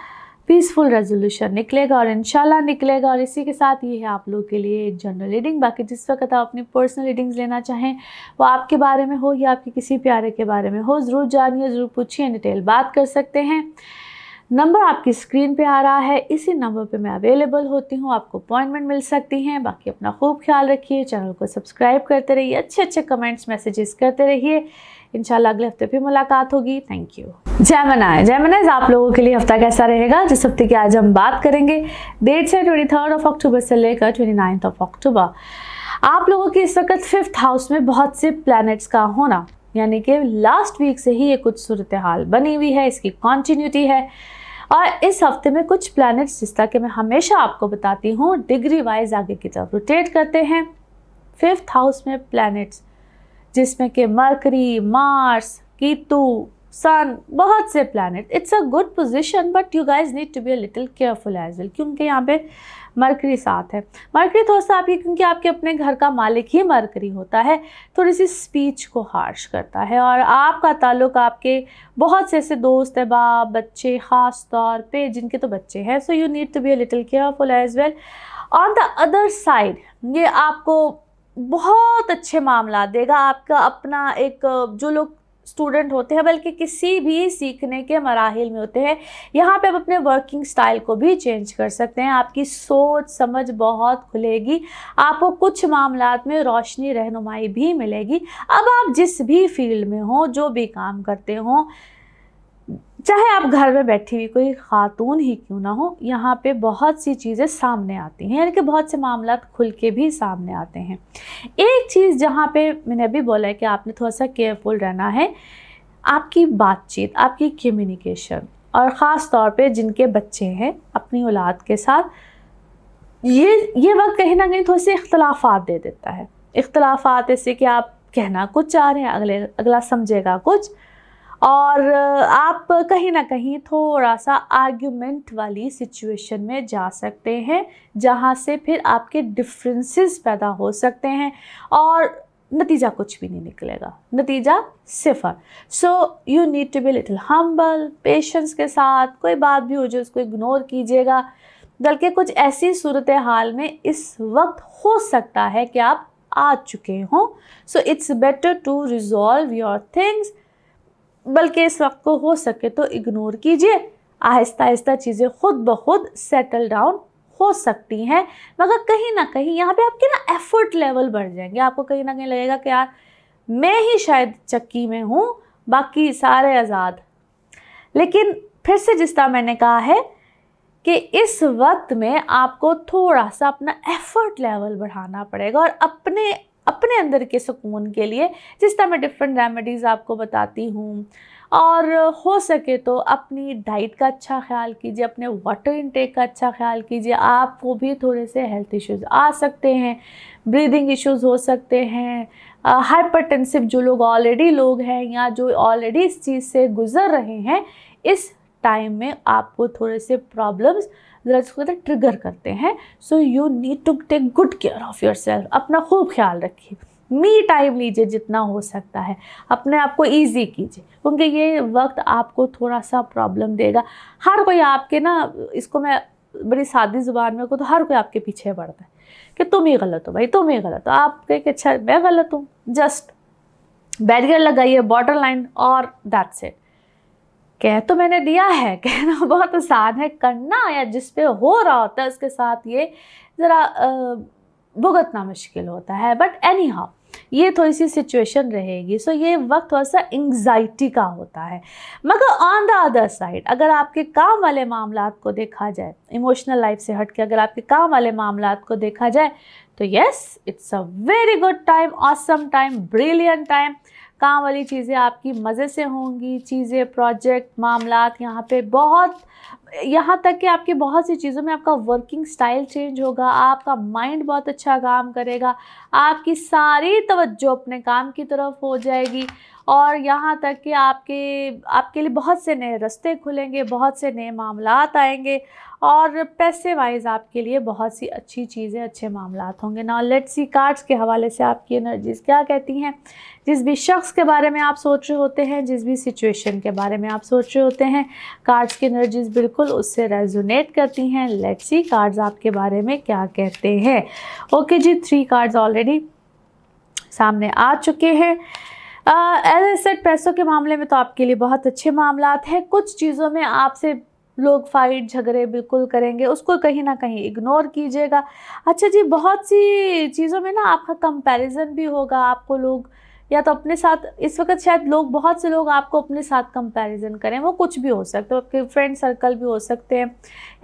पीसफुल रेजोल्यूशन निकलेगा और इंशाल्लाह निकलेगा। और इसी के साथ ये है आप लोग के लिए एक जनरल रीडिंग। बाकी जिस वक्त आप अपनी पर्सनल रीडिंग्स लेना चाहें, वो आपके बारे में हो या आपके किसी प्यारे के बारे में हो, ज़रूर जानिए, ज़रूर पूछिए, डिटेल बात कर सकते हैं। नंबर आपकी स्क्रीन पे आ रहा है, इसी नंबर पे मैं अवेलेबल होती हूँ, आपको अपॉइंटमेंट मिल सकती हैं। बाकी अपना खूब ख्याल रखिए, चैनल को सब्सक्राइब करते रहिए, अच्छे कमेंट्स मैसेजेस करते रहिए। इंशाल्लाह अगले हफ्ते फिर मुलाकात होगी। Thank you. जेमिनी आप लोगों के लिए हफ्ता कैसा रहेगा, जिस हफ्ते की आज हम बात करेंगे। डेट्स है 23 अक्टूबर से लेकर 29 अक्टूबर। आप लोगों के इस वक्त 5th हाउस में बहुत से प्लैनेट्स का होना, यानी कि लास्ट वीक से ही ये कुछ सूरत हाल बनी हुई है, इसकी कॉन्टिन्यूटी है। और इस हफ्ते में कुछ प्लैनेट्स, जिस तरह के मैं हमेशा आपको बताती हूँ, डिग्री वाइज आगे की तरफ रोटेट करते हैं। 5th हाउस में प्लैनेट्स जिसमें कि मरकरी, मार्स, कीतु, सन, बहुत से planet. It's a good position, but you guys need to be a little careful as well, क्योंकि यहाँ पे मरकरी साथ है। मरकरी थोड़ा सा आपकी, क्योंकि आपके अपने घर का मालिक ही मरकरी होता है, थोड़ी सी स्पीच को हार्श करता है। और आपका ताल्लुक आपके बहुत से ऐसे दोस्त है, बाप, बच्चे, ख़ास तौर पे जिनके तो बच्चे हैं, so you need to be a little careful as well. On the other side, ये आपको बहुत अच्छे मामला देगा। आपका अपना एक, जो लोग स्टूडेंट होते हैं, बल्कि किसी भी सीखने के मराहिल में होते हैं, यहाँ पे आप अपने वर्किंग स्टाइल को भी चेंज कर सकते हैं। आपकी सोच समझ बहुत खुलेगी, आपको कुछ मामलात में रोशनी रहनुमाई भी मिलेगी। अब आप जिस भी फील्ड में हो, जो भी काम करते हो, चाहे आप घर में बैठी हुई कोई खातून ही क्यों ना हो, यहाँ पे बहुत सी चीज़ें सामने आती हैं, यानी कि बहुत से मामला खुल के भी सामने आते हैं। एक चीज़ जहाँ पे मैंने अभी बोला है कि आपने थोड़ा सा केयरफुल रहना है, आपकी बातचीत, आपकी कम्युनिकेशन, और ख़ास तौर पे जिनके बच्चे हैं अपनी औलाद के साथ, ये वक्त कहीं ना कहीं थोड़े से इख्तलाफात दे देता है। इख्तलाफात ऐसे कि आप कहना कुछ चाह रहे हैं, अगला समझेगा कुछ, और आप कहीं ना कहीं थोड़ा सा आर्ग्यूमेंट वाली सिचुएशन में जा सकते हैं, जहाँ से फिर आपके डिफरेंसेस पैदा हो सकते हैं और नतीजा कुछ भी नहीं निकलेगा, नतीजा सिफर। So you need to be little humble, patience के साथ। कोई बात भी हो जाए उसको इग्नोर कीजिएगा, बल्कि कुछ ऐसी सूरत हाल में इस वक्त हो सकता है कि आप आ चुके हों। So it's better to resolve your things, बल्कि इस वक्त को हो सके तो इग्नोर कीजिए। आहिस्ता आहिस्ता चीज़ें खुद ब खुद सेटल डाउन हो सकती हैं, मगर कहीं ना कहीं यहाँ पे आपके ना एफर्ट लेवल बढ़ जाएंगे। आपको कहीं ना कहीं लगेगा कि यार मैं ही शायद चक्की में हूँ, बाकी सारे आज़ाद। लेकिन फिर से जिस तरह मैंने कहा है कि इस वक्त में आपको थोड़ा सा अपना एफर्ट लेवल बढ़ाना पड़ेगा, और अपने अंदर के सुकून के लिए जिस तरह मैं डिफरेंट रेमेडीज़ आपको बताती हूँ, और हो सके तो अपनी डाइट का अच्छा ख्याल कीजिए, अपने वाटर इनटेक का अच्छा ख्याल कीजिए। आपको भी थोड़े से हेल्थ इश्यूज़ आ सकते हैं, ब्रीदिंग इश्यूज़ हो सकते हैं, हाइपरटेंसिव जो लोग हैं या जो ऑलरेडी इस चीज़ से गुज़र रहे हैं, इस टाइम में आपको थोड़े से प्रॉब्लम्स ट्रिगर करते हैं। So you need to take good care of yourself. अपना खूब ख्याल रखिए, मी टाइम लीजिए जितना हो सकता है, अपने आप को ईजी कीजिए, क्योंकि ये वक्त आपको थोड़ा सा प्रॉब्लम देगा। हर कोई आपके ना, इसको मैं बड़ी सादी ज़ुबान में कहूँ तो हर कोई आपके पीछे पड़ता है कि तुम ही गलत हो भाई, तुम ही गलत हो। आप कहें कि अच्छा मैं गलत हूँ, जस्ट बैरियर लगाइए, बॉर्डर लाइन, और दैट्स इट। कह तो मैंने दिया है, कहना बहुत आसान है, करना या जिस पे हो रहा होता है उसके साथ ये ज़रा भुगतना मुश्किल होता है। बट एनी हाउ ये थोड़ी सी सिचुएशन रहेगी, सो ये वक्त थोड़ा सा एंग्जाइटी का होता है। मगर ऑन द अदर साइड अगर आपके काम वाले मामलात को देखा जाए, इमोशनल लाइफ से हट के अगर आपके काम वाले मामलात को देखा जाए, तो yes it's a very good time, awesome time, brilliant time. काम वाली चीज़ें आपकी मज़े से होंगी, चीज़ें, प्रोजेक्ट, मामलात, यहाँ पे बहुत, यहाँ तक कि आपकी बहुत सी चीज़ों में आपका वर्किंग स्टाइल चेंज होगा, आपका माइंड बहुत अच्छा काम करेगा, आपकी सारी तवज्जो अपने काम की तरफ हो जाएगी, और यहाँ तक कि आपके लिए बहुत से नए रास्ते खुलेंगे, बहुत से नए मामलात आएंगे, और पैसे वाइज आपके लिए बहुत सी अच्छी चीज़ें, अच्छे मामलात होंगे। नाउ लेट्स सी कार्ड्स के हवाले से आपकी एनर्जीज़ क्या कहती हैं। जिस भी शख्स के बारे में आप सोच रहे होते हैं, जिस भी सिचुएशन के बारे में आप सोच रहे होते हैं, कार्ड्स की एनर्जीज़ बिल्कुल उससे रेजोनेट करती हैं। लेट्स सी कार्ड्स आपके बारे में क्या कहते हैं। ओके जी, 3 कार्ड्स ऑलरेडी सामने आ चुके हैं। एज आई सेड, पैसों के मामले में तो आपके लिए बहुत अच्छे मामलात हैं। कुछ चीज़ों में आपसे लोग फाइट झगड़े बिल्कुल करेंगे, उसको कहीं ना कहीं इग्नोर कीजिएगा। अच्छा जी, बहुत सी चीज़ों में ना आपका कंपैरिजन भी होगा। आपको लोग या तो अपने साथ, इस वक्त शायद लोग, बहुत से लोग आपको अपने साथ कंपैरिजन करें, वो कुछ भी हो सकता है, आपके फ्रेंड सर्कल भी हो सकते हैं,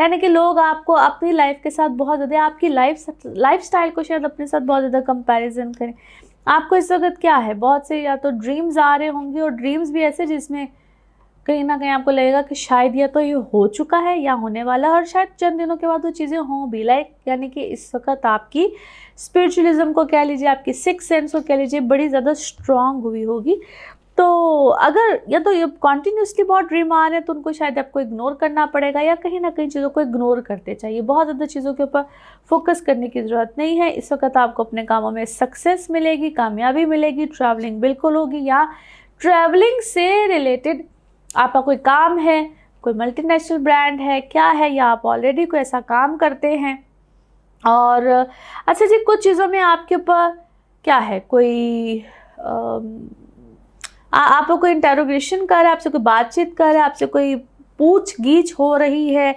यानी कि लोग आपको अपनी लाइफ के साथ बहुत ज़्यादा, आपकी लाइफ स्टाइल को शायद अपने साथ बहुत ज़्यादा कंपैरिजन करें। आपको इस वक्त क्या है, बहुत से या तो ड्रीम्स आ रहे होंगे, और ड्रीम्स भी ऐसे जिसमें कहीं ना कहीं आपको लगेगा कि शायद या तो ये हो चुका है या होने वाला है, और शायद चंद दिनों के बाद वो चीज़ें हों भी। यानी कि इस वक्त आपकी स्पिरिचुअलिज्म को कह लीजिए, आपकी सिक्स सेंस को कह लीजिए, बड़ी ज़्यादा स्ट्रांग हुई होगी। तो अगर या तो ये कॉन्टीन्यूसली बहुत ड्रीम आ रहे हैं, तो उनको शायद आपको इग्नोर करना पड़ेगा, या कहीं ना कहीं चीज़ों को इग्नोर करते चाहिए। बहुत ज़्यादा चीज़ों के ऊपर फोकस करने की ज़रूरत नहीं है। इस वक्त आपको अपने कामों में सक्सेस मिलेगी, कामयाबी मिलेगी, ट्रैवलिंग बिल्कुल होगी, या ट्रैवलिंग से रिलेटेड आपका कोई काम है, कोई मल्टीनेशनल ब्रांड है, क्या है, या आप ऑलरेडी कोई ऐसा काम करते हैं। और अच्छा जी, कुछ चीज़ों में आपके ऊपर क्या है, कोई आपको कोई इंटेरोगेशन कर रहा है, आपसे कोई बातचीत कर रहा है, आपसे कोई पूछ गीछ हो रही है,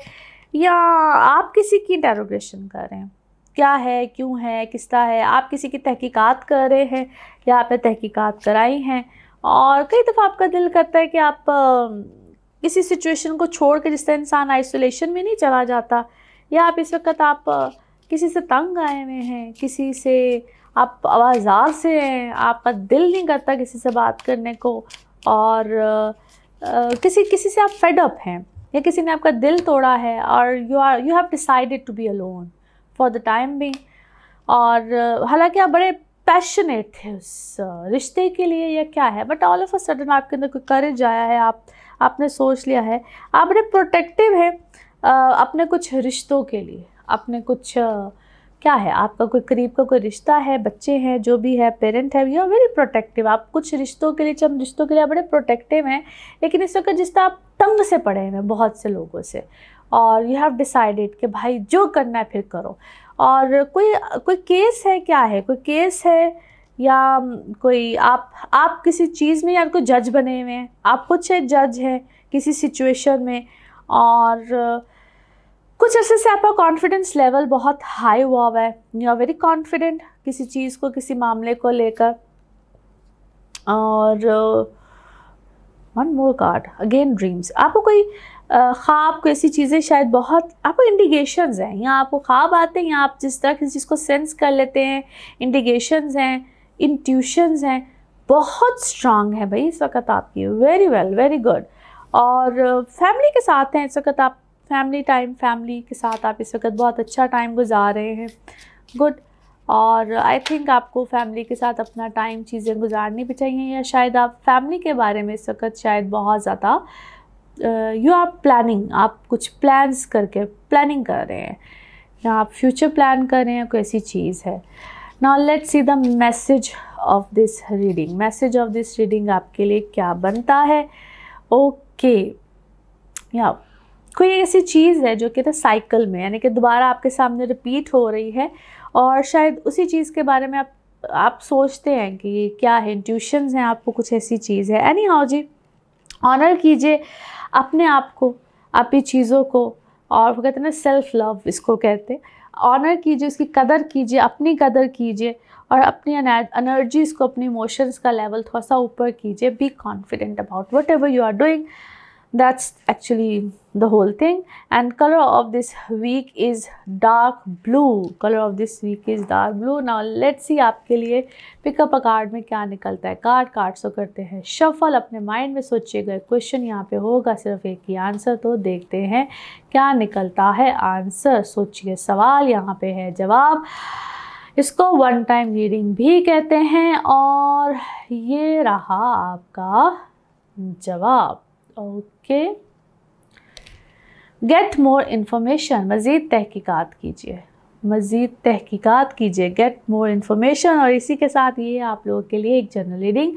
या आप किसी की इंटेरोगेशन कर रहे हैं, क्या है, क्यों है, किस तरह है, आप किसी की तहकीकात कर रहे हैं, या आपने तहकीकात कराई हैं। और कई दफ़ा आपका दिल करता है कि आप किसी सिचुएशन को छोड़ के, जिस तरह इंसान आइसोलेशन में नहीं चला जाता, या आप इस वक्त आप किसी से तंग आए हुए हैं, किसी से आप आवाज़ार से हैं, आपका दिल नहीं करता किसी से बात करने को, और किसी से आप फेड अप हैं, या किसी ने आपका दिल तोड़ा है, और you have decided to be alone for the time being. और हालांकि आप बड़े पैशनेट थे उस रिश्ते के लिए, या क्या है, but all of a sudden आपके अंदर कोई करेज आया है, आपने सोच लिया है, आप बड़े प्रोटेक्टिव हैं अपने कुछ रिश्तों के लिए, अपने कुछ क्या है, आपका कोई करीब का कोई रिश्ता है, बच्चे हैं, जो भी है, पेरेंट है, यू आर वेरी प्रोटेक्टिव। आप कुछ रिश्तों के लिए, चंद रिश्तों के लिए बड़े प्रोटेक्टिव हैं, लेकिन इस वक्त जिस तरह आप तंग से पड़े हैं बहुत से लोगों से, और यू हैव डिसाइडेड कि भाई जो करना है फिर करो। और कोई केस है, क्या है, कोई केस है, या कोई आप किसी चीज़ में, या कोई जज बने हुए हैं, आप कुछ जज हैं किसी सिचुएशन में, और कुछ अर्से से आपका कॉन्फिडेंस लेवल बहुत हाई हुआ है, यू आर वेरी कॉन्फिडेंट किसी चीज़ को, किसी मामले को लेकर। और one more card again, dreams. आपको कोई ख्वाब, कोई ऐसी चीज़ें शायद बहुत आपको इंडिकेशंस हैं, या आपको ख्वाब आते हैं, या आप जिस तरह किसी चीज़ को सेंस कर लेते हैं, इंडिकेशंस हैं, इंट्यूशंस हैं, बहुत स्ट्रांग है भाई इस वक्त आपकी, वेरी वेल, वेरी गुड। और फैमिली के साथ हैं इस वक्त आप, फैमिली के साथ आप इस वक्त बहुत अच्छा टाइम गुजार रहे हैं, गुड। और आई थिंक आपको फैमिली के साथ अपना टाइम, चीज़ें गुजारनी भी चाहिए, या शायद आप फैमिली के बारे में इस वक्त शायद बहुत ज़्यादा यू आर प्लानिंग, आप कुछ प्लान्स करके प्लानिंग कर रहे हैं, या आप फ्यूचर प्लान कर रहे हैं, कोई ऐसी चीज़ है। Now let's see the message of this reading. Message of this reading आपके लिए क्या बनता है। ओके, या कोई ऐसी चीज़ है जो कि साइकिल में, यानी कि दोबारा आपके सामने रिपीट हो रही है, और शायद उसी चीज़ के बारे में आप सोचते हैं कि क्या है, इंट्यूशंस हैं आपको, कुछ ऐसी चीज़ है। एनी हाउ जी, ऑनर कीजिए अपने आप को, आपकी चीज़ों को, और वो कहते हैं ना सेल्फ लव इसको कहते हैं। ऑनर कीजिए, उसकी कदर कीजिए, अपनी कदर कीजिए और अपनी एनर्जीज़ को, अपनी इमोशंस का लेवल थोड़ा सा ऊपर कीजिए। Be confident about whatever you are doing, that's actually the whole thing. And color of this week is dark blue. Color of this week is dark blue. Now let's see आपके लिए pick up a card में क्या निकलता है। Cards को करते हैं shuffle. अपने माइंड में सोचिए गए क्वेश्चन यहाँ पे होगा सिर्फ एक ही आंसर, तो देखते हैं क्या निकलता है आंसर। सोचिए सवाल, यहाँ पे है जवाब। इसको वन टाइम रीडिंग भी कहते हैं और ये रहा आपका जवाब। ओके, गेट मोर इन्फॉर्मेशन, मज़ीद तहकीकात कीजिए, मज़ीद तहकीकात कीजिए, गेट मोर इन्फॉर्मेशन। और इसी के साथ ये आप लोगों के लिए एक जनरल रीडिंग।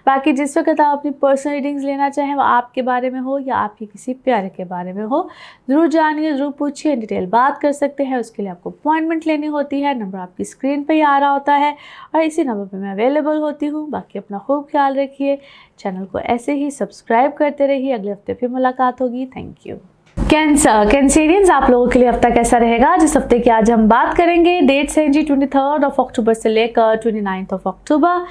बाकी जिस वक्त आप अपनी पर्सनल रीडिंग्स लेना चाहें, वो आपके बारे में हो या आपके किसी प्यारे के बारे में हो, ज़रूर जानिए, ज़रूर पूछिए, डिटेल बात कर सकते हैं। उसके लिए आपको अपॉइंटमेंट लेनी होती है। नंबर आपकी स्क्रीन पर ही आ रहा होता है और इसी नंबर पर मैं अवेलेबल होती हूँ। बाकी अपना खूब ख्याल रखिए, चैनल को ऐसे ही सब्सक्राइब करते रहिए। अगले हफ्ते फिर मुलाकात होगी। Thank you. कैंसरियंस, आप लोगों के लिए हफ्ता कैसा रहेगा, जिस हफ्ते की आज हम बात करेंगे। डेट्स हैं जी 23 अक्टूबर से लेकर 29 अक्टूबर।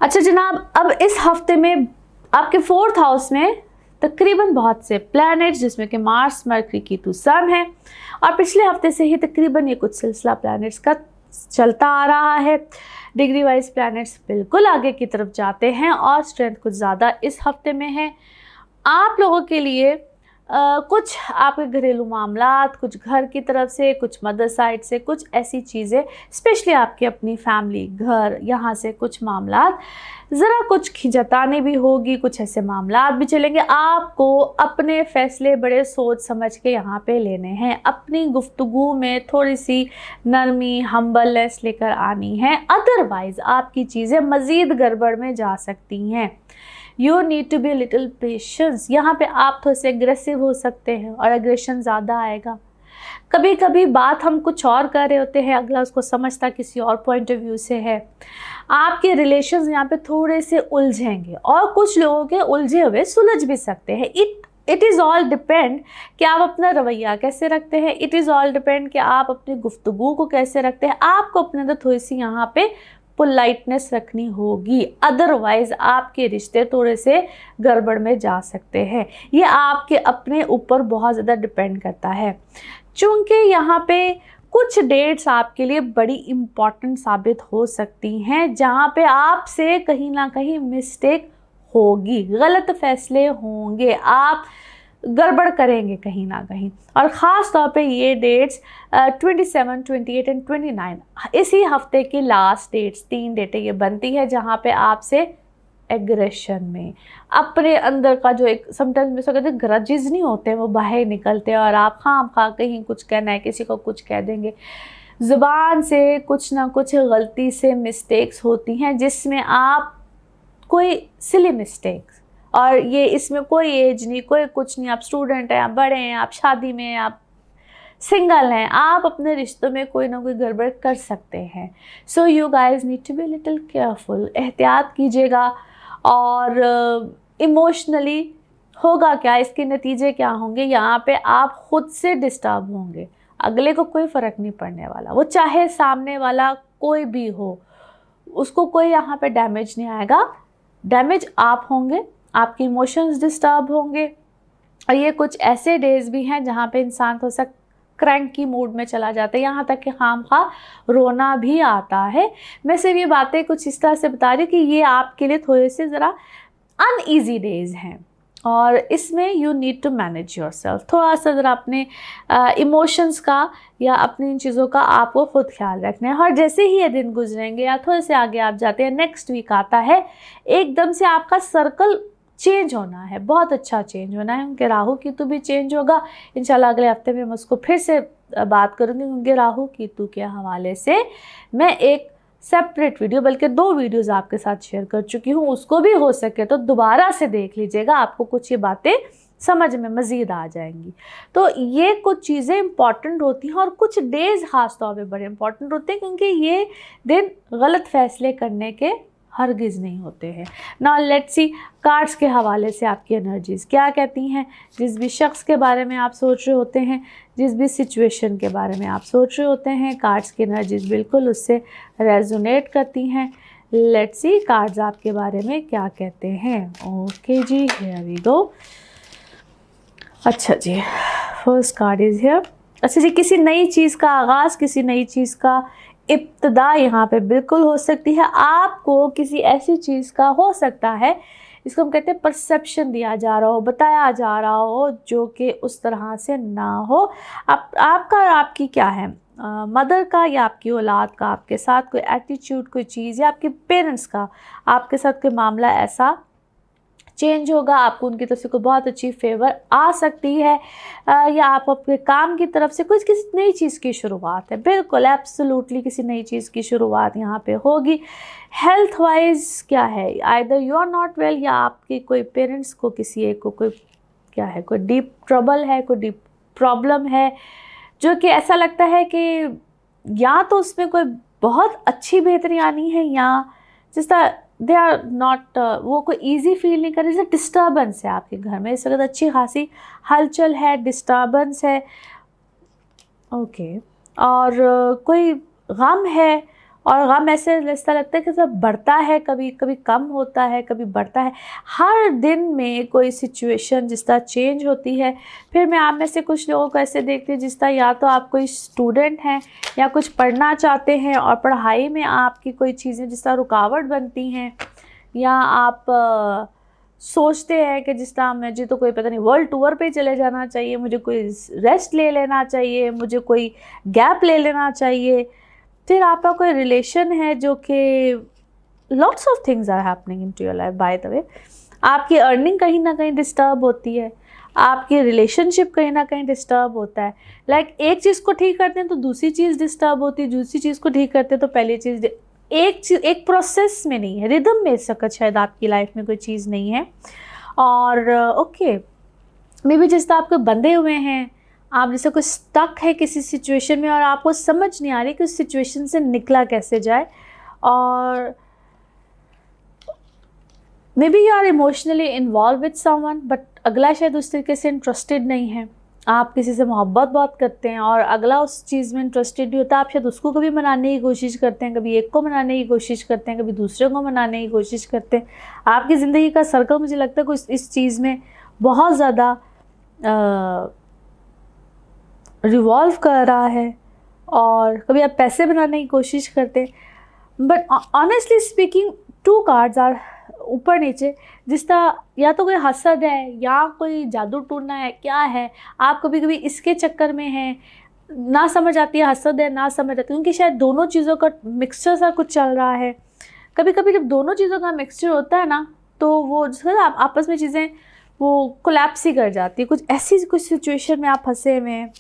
अच्छा जनाब, अब इस हफ्ते में आपके 4th हाउस में तकरीबन बहुत से प्लैनेट्स, जिसमें कि मार्स, मरकरी, कीतु, सन है। और पिछले हफ्ते से ही तकरीबन ये कुछ सिलसिला प्लैनेट्स का चलता आ रहा है। डिग्री वाइज प्लैनेट्स बिल्कुल आगे की तरफ जाते हैं और स्ट्रेंथ कुछ ज़्यादा इस हफ्ते में है। आप लोगों के लिए कुछ आपके घरेलू मामलात, कुछ घर की तरफ से, कुछ मदर साइड से, कुछ ऐसी चीज़ें, स्पेशली आपकी अपनी फैमिली, घर, यहाँ से कुछ मामलात ज़रा कुछ खिंचताने भी होगी, कुछ ऐसे मामलात भी चलेंगे। आपको अपने फ़ैसले बड़े सोच समझ के यहाँ पे लेने हैं। अपनी गुफ्तगू में थोड़ी सी नरमी, हम्बलनेस लेकर आनी है, अदरवाइज़ आपकी चीज़ें मज़ीद गड़बड़ में जा सकती हैं। You need to be little patience. यहाँ पे आप थोड़े से एग्रेसिव हो सकते हैं और एग्रेशन ज़्यादा आएगा। कभी कभी बात हम कुछ और कर रहे होते हैं, अगला उसको समझता किसी और पॉइंट ऑफ व्यू से है। आपके रिलेशंस यहाँ पे थोड़े से उलझेंगे और कुछ लोगों के उलझे हुए सुलझ भी सकते हैं। इट इज़ ऑल डिपेंड कि आप अपना रवैया कैसे रखते हैं। इट इज़ ऑल डिपेंड कि आप अपनी गुफ्तगू को कैसे रखते हैं। आपको अपने अंदर थोड़ी सी यहाँ पे पोलाइटनेस रखनी होगी, अदरवाइज आपके रिश्ते थोड़े से गड़बड़ में जा सकते हैं। ये आपके अपने ऊपर बहुत ज़्यादा डिपेंड करता है। चूँकि यहाँ पे कुछ डेट्स आपके लिए बड़ी इम्पॉर्टेंट साबित हो सकती हैं, जहाँ पे आपसे कहीं ना कहीं मिस्टेक होगी, गलत फैसले होंगे, आप गड़बड़ करेंगे कहीं ना कहीं। और ख़ास तौर पे ये डेट्स 27, 28 एंड 29 इसी हफ्ते की लास्ट डेट्स, 3 डेटें ये बनती है जहाँ पे आपसे एग्रेशन में अपने अंदर का जो एक समटाइम्स में कहते हैं ग्रजेस नहीं होते, वो बाहर निकलते हैं और आप खामखा कहीं कुछ कहना है, किसी को कुछ कह देंगे। ज़ुबान से कुछ ना कुछ गलती से मिस्टेक्स होती हैं, जिसमें आप कोई सिली मिस्टेक्स, और ये इसमें कोई एज नहीं, कोई कुछ नहीं। आप स्टूडेंट हैं, आप बड़े हैं, आप शादी में हैं, आप सिंगल हैं, आप अपने रिश्तों में कोई ना कोई गड़बड़ कर सकते हैं। So you guys need to be little careful. एहतियात कीजिएगा। और इमोशनली होगा क्या, इसके नतीजे क्या होंगे, यहाँ पे आप खुद से डिस्टर्ब होंगे, अगले को कोई फ़र्क नहीं पड़ने वाला। वो चाहे सामने वाला कोई भी हो, उसको कोई यहाँ पे डैमेज नहीं आएगा। डैमेज आप होंगे, आपके इमोशंस डिस्टर्ब होंगे। और ये कुछ ऐसे डेज भी हैं जहाँ पे इंसान थोड़ा सा क्रैंकी मूड में चला जाता है, यहाँ तक कि खामखा रोना भी आता है। मैं सिर्फ ये बातें कुछ इस तरह से बता रही हूँ कि ये आपके लिए थोड़े से ज़रा अनईजी डेज हैं और इसमें you need to manage yourself. थोड़ा सा ज़रा अपने इमोशंस का या अपनी इन चीज़ों का आपको खुद ख्याल रखना है। और जैसे ही ये दिन गुजरेंगे या थोड़े से आगे आप जाते हैं, नेक्स्ट वीक आता है, एकदम से आपका सर्कल चेंज होना है, बहुत अच्छा चेंज होना है। उनके राहु केतु भी चेंज होगा इंशाल्लाह। अगले हफ्ते में मैं उसको फिर से बात करूँगी। उनके राहु केतु के हवाले से मैं एक सेपरेट वीडियो, बल्कि 2 वीडियोज़ आपके साथ शेयर कर चुकी हूँ। उसको भी हो सके तो दोबारा से देख लीजिएगा, आपको कुछ ये बातें समझ में मज़ीद आ जाएंगी। तो ये कुछ चीज़ें इंपॉर्टेंट होती हैं और कुछ डेज़ ख़ास तौर पे बड़े इंपॉर्टेंट होते हैं, क्योंकि ये दिन गलत फ़ैसले करने के हरगिज़ नहीं होते हैं। नाउ लेट्स सी कार्ड्स के हवाले से आपकी एनर्जीज़ क्या कहती हैं। जिस भी शख्स के बारे में आप सोच रहे होते हैं, जिस भी सिचुएशन के बारे में आप सोच रहे होते हैं, कार्ड्स की एनर्जीज़ बिल्कुल उससे रेजोनेट करती हैं। लेट्स सी कार्ड्स आपके बारे में क्या कहते हैं। ओके जी, हियर वी गो। अच्छा जी, फर्स्ट कार्ड इज़ हियर। अच्छा जी, किसी नई चीज़ का आगाज़, किसी नई चीज़ का इब्तिदा यहाँ पे बिल्कुल हो सकती है। आपको किसी ऐसी चीज़ का हो सकता है, इसको हम कहते हैं परसेप्शन दिया जा रहा हो, बताया जा रहा हो, जो कि उस तरह से ना हो। आपका और आपकी क्या है, मदर का या आपकी औलाद का आपके साथ कोई एटीट्यूड, कोई चीज़, या आपके पेरेंट्स का आपके साथ कोई मामला ऐसा चेंज होगा। आपको उनकी तरफ से कोई बहुत अच्छी फेवर आ सकती है, या आप अपने काम की तरफ से कुछ किसी नई चीज़ की शुरुआत है। बिल्कुल एब्सोल्युटली किसी नई चीज़ की शुरुआत यहाँ पे होगी। हेल्थ वाइज क्या है, either you are not well, या आपके कोई पेरेंट्स को किसी एक को कोई क्या है, कोई डीप ट्रबल है, कोई डीप प्रॉब्लम है, जो कि ऐसा लगता है कि या तो उसमें कोई बहुत अच्छी बेहतरी आनी है, या जिस तरह दे आर नॉट, वो कोई इजी फील नहीं कर रही, जैसे डिस्टर्बेंस है आपके घर में इस वक्त, अच्छी खासी हलचल है, डिस्टर्बेंस है। ओके और कोई गम है, और गम ऐसे ऐसा लगता है कि सब बढ़ता है, कभी कभी कम होता है, कभी बढ़ता है। हर दिन में कोई सिचुएशन जिस तरह चेंज होती है। फिर मैं आप में से कुछ लोगों को ऐसे देखती हूँ जिस तरह या तो आप कोई स्टूडेंट हैं या कुछ पढ़ना चाहते हैं, और पढ़ाई में आपकी कोई चीज़ें जिस तरह रुकावट बनती हैं, या आप सोचते हैं कि जिस तरह मुझे तो कोई पता नहीं वर्ल्ड टूर पे चले जाना चाहिए, मुझे कोई रेस्ट ले लेना चाहिए, मुझे कोई गैप ले लेना चाहिए। फिर आपका कोई रिलेशन है जो कि lots of things are happening into your life. By the way, आपकी अर्निंग कहीं ना कहीं डिस्टर्ब होती है, आपकी रिलेशनशिप कहीं ना कहीं डिस्टर्ब होता है। लाइक एक चीज़ को ठीक करते हैं तो दूसरी चीज़ डिस्टर्ब होती है, दूसरी चीज़ को ठीक करते हैं तो पहली चीज़। एक प्रोसेस में नहीं है, रिदम में सकत शायद आपकी लाइफ में कोई चीज़ नहीं है। और ओके, मे बी जिस तरह आपके बंधे हुए हैं, आप जैसे कोई स्टक है किसी सिचुएशन में, और आपको समझ नहीं आ रही कि उस सिचुएशन से निकला कैसे जाए। और maybe you are emotionally involve with someone, but अगला शायद उस तरीके से इंटरेस्टेड नहीं है। आप किसी से मोहब्बत बहुत करते हैं और अगला उस चीज़ में इंटरेस्टेड नहीं होता। आप शायद उसको कभी मनाने की कोशिश करते हैं, कभी एक को मनाने की कोशिश करते हैं, कभी दूसरे को मनाने की कोशिश करते हैं। आपकी ज़िंदगी का सर्कल मुझे लगता है कुछ इस चीज़ में बहुत ज़्यादा रिवॉल्व कर रहा है, और कभी आप पैसे बनाने की कोशिश करते हैं। But honestly speaking, two cards are ऊपर नीचे, जिस तरह या तो कोई हसद है या कोई जादू टूटना है, क्या है, आप कभी कभी इसके चक्कर में हैं, ना समझ आती है हसद है, ना समझ आती है, क्योंकि शायद दोनों चीज़ों का मिक्सचर सा कुछ चल रहा है। कभी कभी जब दोनों चीज़ों का मिक्सचर होता है ना, तो वो आप आपस में चीज़ें वो कोलैप्स ही कर जाती है। कुछ ऐसी कुछ सिचुएशन में आप फंसे हुए हैं,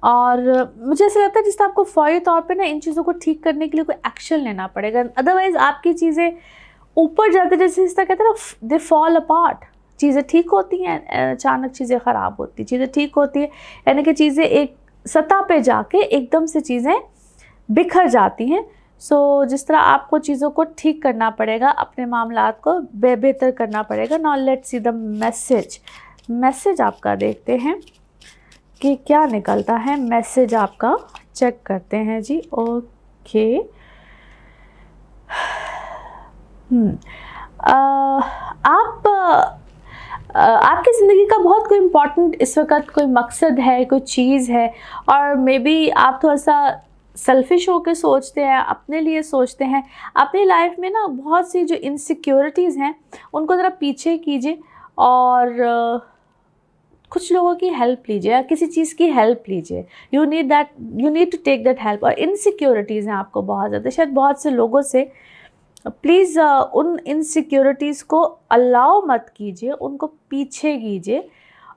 और मुझे ऐसा लगता है जिस तरह आपको फौरी तौर पे ना इन चीज़ों को ठीक करने के लिए कोई एक्शन लेना पड़ेगा, अदरवाइज़ आपकी चीज़ें ऊपर जाते जैसे इस तरह कहते हैं ना, दे फॉल अपार्ट। चीज़ें ठीक होती हैं, अचानक चीज़ें ख़राब होती, चीज़ें ठीक होती है, यानी कि चीज़ें एक सतह पे जाके एकदम से चीज़ें बिखर जाती हैं। सो जिस तरह आपको चीज़ों को ठीक करना पड़ेगा, अपने मामलात को बेहतर करना पड़ेगा। Now let's see the message आपका देखते हैं कि क्या निकलता है। मैसेज आपका चेक करते हैं जी। ओके, आपकी ज़िंदगी का बहुत कोई इम्पोर्टेंट इस वक्त कोई मकसद है, कोई चीज़ है, और मे बी आप थोड़ा सा सेल्फिश होकर सोचते हैं, अपने लिए सोचते हैं। अपनी लाइफ में ना बहुत सी जो इनसिक्योरिटीज़ हैं उनको ज़रा पीछे कीजिए, और कुछ लोगों की हेल्प लीजिए, या किसी चीज़ की हेल्प लीजिए। You need to take that help. और इनसिक्योरिटीज़ हैं आपको बहुत ज़्यादा, शायद बहुत से लोगों से, प्लीज़ उन इनसिक्योरिटीज़ को अलाउ मत कीजिए, उनको पीछे कीजिए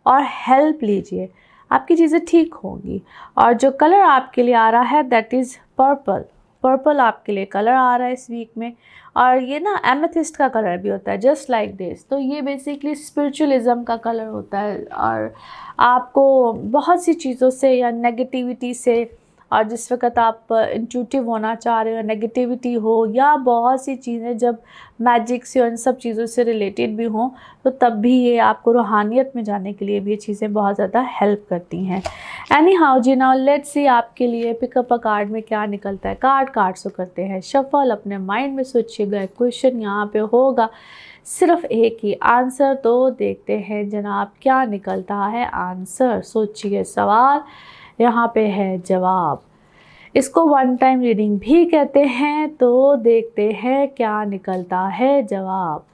और हेल्प लीजिए, आपकी चीज़ें ठीक होंगी। और जो कलर आपके लिए आ रहा है दैट इज़ पर्पल आपके लिए कलर आ रहा है इस वीक में, और ये ना एमेथिस्ट का कलर भी होता है, जस्ट लाइक दिस। तो ये बेसिकली स्पिरिचुअलिज्म का कलर होता है, और आपको बहुत सी चीज़ों से या नेगेटिविटी से और जिस वक्त आप इंट्यूटिव होना चाह रहे हो, नेगेटिविटी हो या बहुत सी चीज़ें जब मैजिक से और इन सब चीज़ों से रिलेटेड भी हों, तो तब भी ये आपको रूहानियत में जाने के लिए भी ये चीज़ें बहुत ज़्यादा हेल्प करती हैं। एनी हाउ जी, नाउ लेट्स सी आपके लिए पिकअप अ कार्ड में क्या निकलता है। कार्ड से करते हैं शफल, अपने माइंड में सोचिएगा, क्वेश्चन यहाँ पे होगा, सिर्फ एक ही आंसर, तो देखते हैं जनाब क्या निकलता है आंसर। सोचिए सवाल, यहाँ पे है जवाब। इसको वन टाइम रीडिंग भी कहते हैं, तो देखते हैं क्या निकलता है जवाब।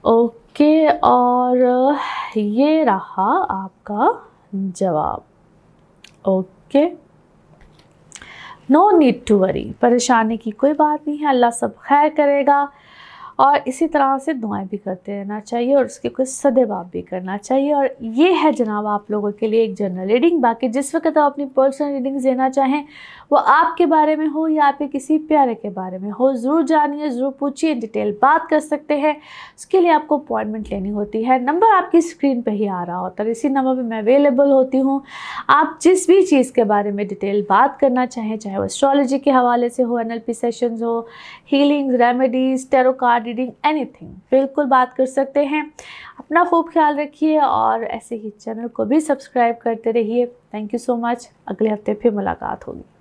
ओके, और ये रहा आपका जवाब। Okay, no need to worry, परेशानी की कोई बात नहीं है, अल्लाह सब खैर करेगा। और इसी तरह से दुआएं भी करते रहना चाहिए और उसके कुछ सदेबाब भी करना चाहिए। और ये है जनाब आप लोगों के लिए एक जनरल रीडिंग। बाकी जिस वक्त आप अपनी पर्सनल रीडिंग्स देना चाहें, वो आपके बारे में हो या आपके किसी प्यारे के बारे में हो, ज़रूर जानिए, ज़रूर पूछिए, डिटेल बात कर सकते हैं। उसके लिए आपको अपॉइंटमेंट लेनी होती है। नंबर आपकी स्क्रीन पर ही आ रहा होता है, इसी नंबर पर मैं अवेलेबल होती हूँ। आप जिस भी चीज़ के बारे में डिटेल बात करना चाहें, चाहे वो एस्ट्रोलॉजी के हवाले से हो, NLP सेशंस हो, healings, remedies, tarot card reading, anything, बिल्कुल बात कर सकते हैं। अपना खूब ख्याल रखिए और ऐसे ही चैनल को भी सब्सक्राइब करते रहिए। Thank you so much. अगले हफ्ते फिर मुलाकात होगी।